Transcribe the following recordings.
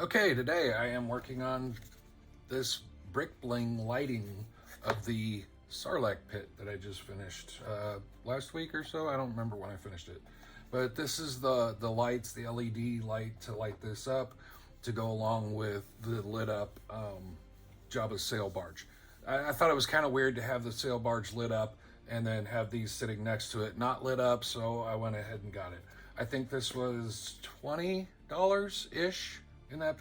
Okay, today I am working on this brick bling lighting of the Sarlac pit that I just finished last week or so. I don't remember when I finished it. But this is the lights, the LED light to light this up to go along with the lit up Jabba's sail barge. I thought it was kind of weird to have the sail barge lit up and then have these sitting next to it not lit up, so I went ahead and got it. I think this was $20-ish in that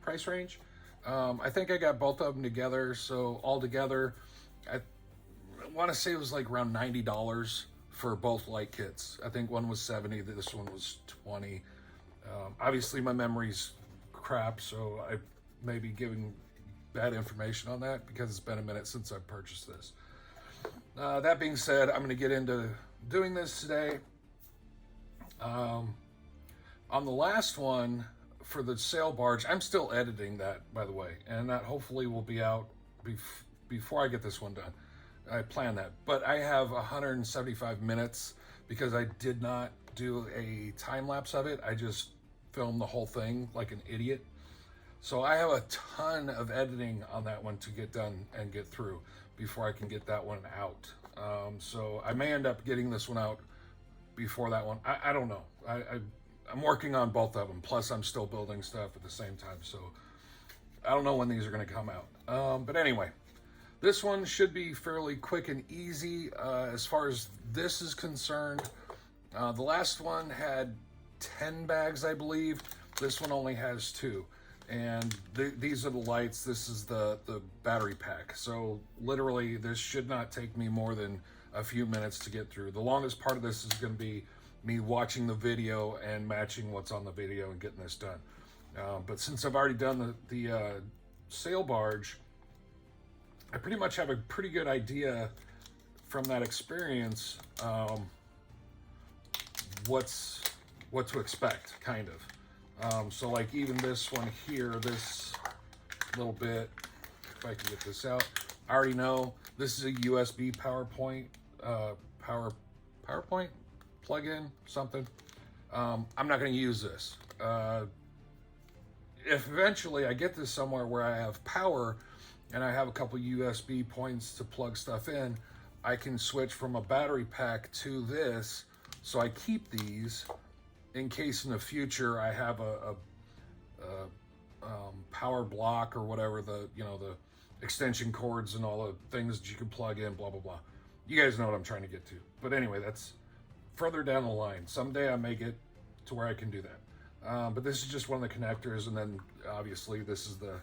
price range. I think I got both of them together, so all together, I want to say it was like around $90 for both light kits. I think one was $70, this one was $20. Obviously my memory's crap, so I may be giving bad information on that because it's been a minute since I've purchased this. That being said, I'm going to get into doing this today. On the last one, for the sail barge, I'm still editing that, by the way, and that hopefully will be out before I get this one done. I plan that, but I have 175 minutes because I did not do a time lapse of it. I just filmed the whole thing like an idiot. So I have a ton of editing on that one to get done and get through before I can get that one out. So I may end up getting this one out before that one. I don't know. I'm working on both of them. Plus I'm still building stuff at the same time. So I don't know when these are going to come out. But anyway, this one should be fairly quick and easy as far as this is concerned. The last one had 10 bags, I believe. This one only has 2. And these are the lights. This is the battery pack. So literally this should not take me more than a few minutes to get through. The longest part of this is going to be me watching the video and matching what's on the video and getting this done. But since I've already done the sail barge, I pretty much have a pretty good idea from that experience what to expect, kind of. So like even this one here, this little bit, if I can get this out, I already know this is a USB PowerPoint, PowerPoint plug-in, something. I'm not going to use this. If eventually I get this somewhere where I have power and I have a couple USB points to plug stuff in, I can switch from a battery pack to this, so I keep these in case in the future I have a power block or whatever, the extension cords and all the things that you can plug in, blah, blah, blah. You guys know what I'm trying to get to. But anyway, that's further down the line. Someday I may get to where I can do that. But this is just one of the connectors, and then obviously this is the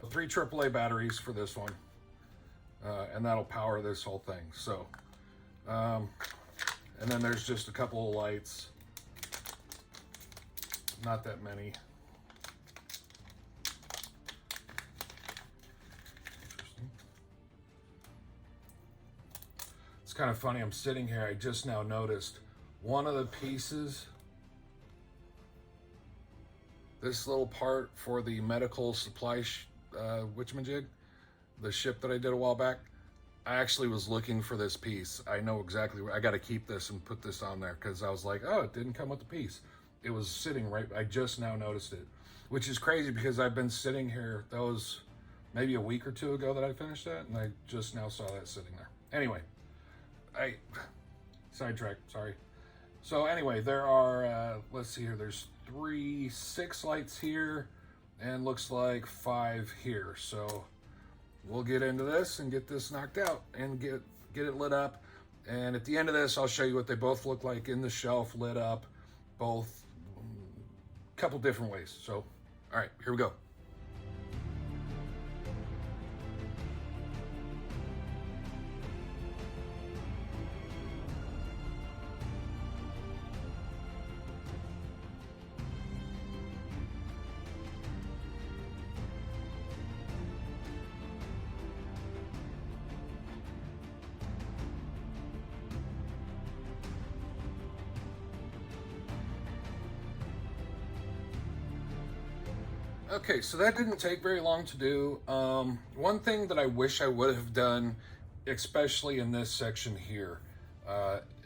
3 AAA batteries for this one. And that'll power this whole thing. So, and then there's just a couple of lights. Not that many. Interesting. It's kind of funny, I'm sitting here, I just now noticed one of the pieces, this little part for the medical supply whatchamajig, the ship that I did a while back, I actually was looking for this piece. I know exactly where I got to keep this and put this on there because I was like, oh, it didn't come with the piece. It was sitting right, I just now noticed it, which is crazy because I've been sitting here, that was maybe a week or 2 ago that I finished that, and I just now saw that sitting there. Anyway, sidetracked, sorry. So anyway, there are, let's see here, there's 6 lights here, and looks like 5 here. So we'll get into this and get this knocked out and get it lit up. And at the end of this, I'll show you what they both look like in the shelf, lit up, both couple different ways. So, all right, here we go. Okay, so that didn't take very long to do. One thing that I wish I would have done, especially in this section here,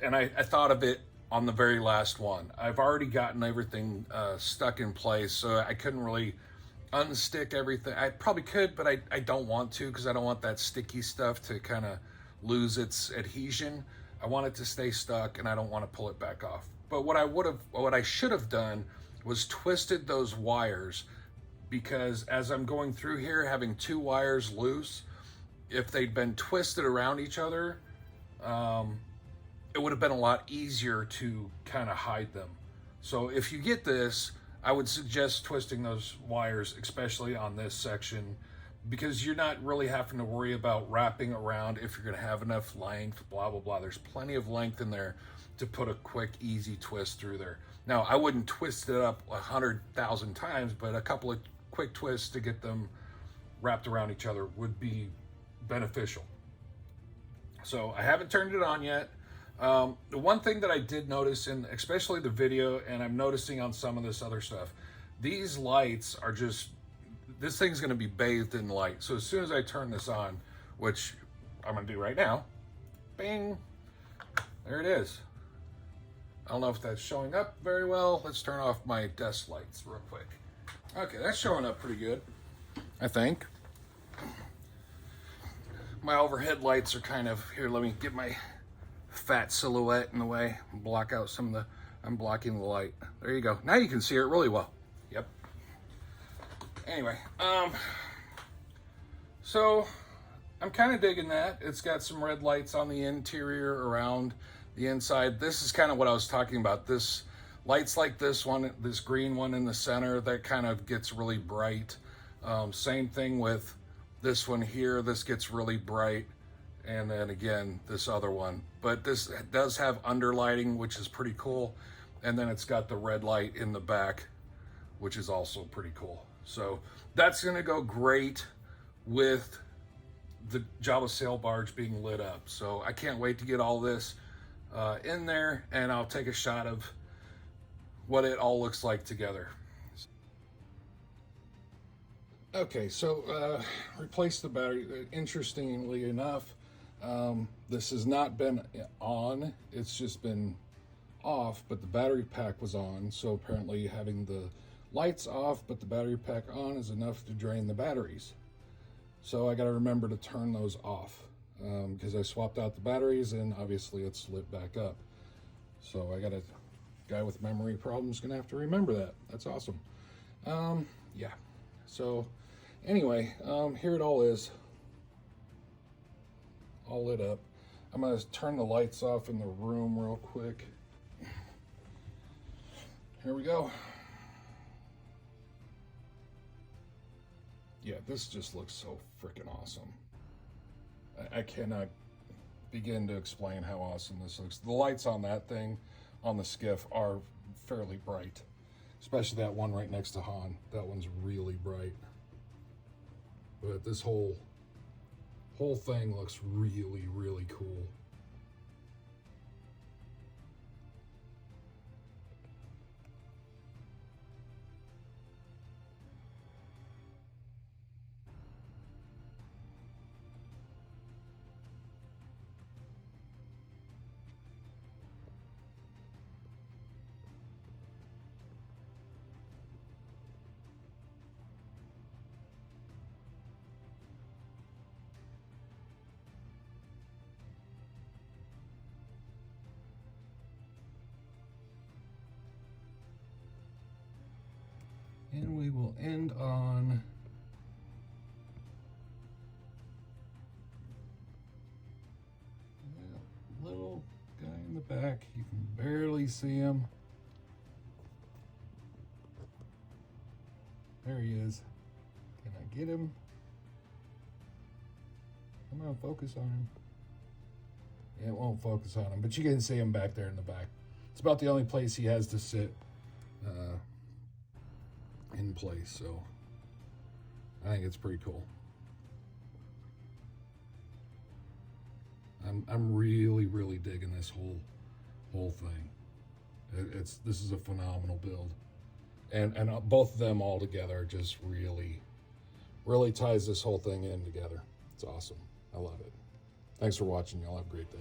and I thought of it on the very last one. I've already gotten everything stuck in place, so I couldn't really unstick everything. I probably could, but I don't want to, because I don't want that sticky stuff to kind of lose its adhesion. I want it to stay stuck, and I don't want to pull it back off. But what I should have done was twisted those wires, because as I'm going through here, having 2 wires loose, if they'd been twisted around each other, it would have been a lot easier to kind of hide them. So if you get this, I would suggest twisting those wires, especially on this section, because you're not really having to worry about wrapping around if you're going to have enough length, blah, blah, blah. There's plenty of length in there to put a quick, easy twist through there. Now, I wouldn't twist it up 100,000 times, but a couple of quick twists to get them wrapped around each other would be beneficial. So I haven't turned it on yet. The one thing that I did notice in especially the video, and I'm noticing on some of this other stuff, these lights are just, this thing's going to be bathed in light. So as soon as I turn this on, which I'm going to do right now, bing, there it is. I don't know if that's showing up very well. Let's turn off my desk lights real quick. Okay, that's showing up pretty good, I think. My overhead lights are kind of, here, let me get my fat silhouette in the way, block out some of the, I'm blocking the light. There you go. Now you can see it really well. Yep. Anyway, so I'm kind of digging that. It's got some red lights on the interior around the inside. This is kind of what I was talking about. This lights like this one, this green one in the center, that kind of gets really bright. Same thing with this one here. This gets really bright. And then again, this other one. But this does have underlighting, which is pretty cool. And then it's got the red light in the back, which is also pretty cool. So that's gonna go great with the Java sail barge being lit up. So I can't wait to get all this in there, and I'll take a shot of what it all looks like together. Okay, so replace the battery. Interestingly enough, this has not been on, it's just been off, but the battery pack was on. So apparently having the lights off but the battery pack on is enough to drain the batteries. So I got to remember to turn those off, because I swapped out the batteries and obviously it's lit back up. So I got a guy with memory problems gonna have to remember that. That's awesome. Yeah, so anyway, here it all is, all lit up. I'm gonna turn the lights off in the room real quick. Here we go. Yeah, this just looks so freaking awesome. I cannot begin to explain how awesome this looks. The lights on that thing, on the skiff, are fairly bright. Especially that one right next to Han. That one's really bright. But this whole thing looks really, really cool. And we will end on that little guy in the back. You can barely see him. There he is. Can I get him? Come on, focus on him. Yeah, it won't focus on him, but you can see him back there in the back. It's about the only place he has to sit in place, so I think it's pretty cool. I'm really, really digging this whole thing. This is a phenomenal build, and both of them all together just really ties this whole thing in together. It's awesome. I love it. Thanks for watching. Y'all have a great day.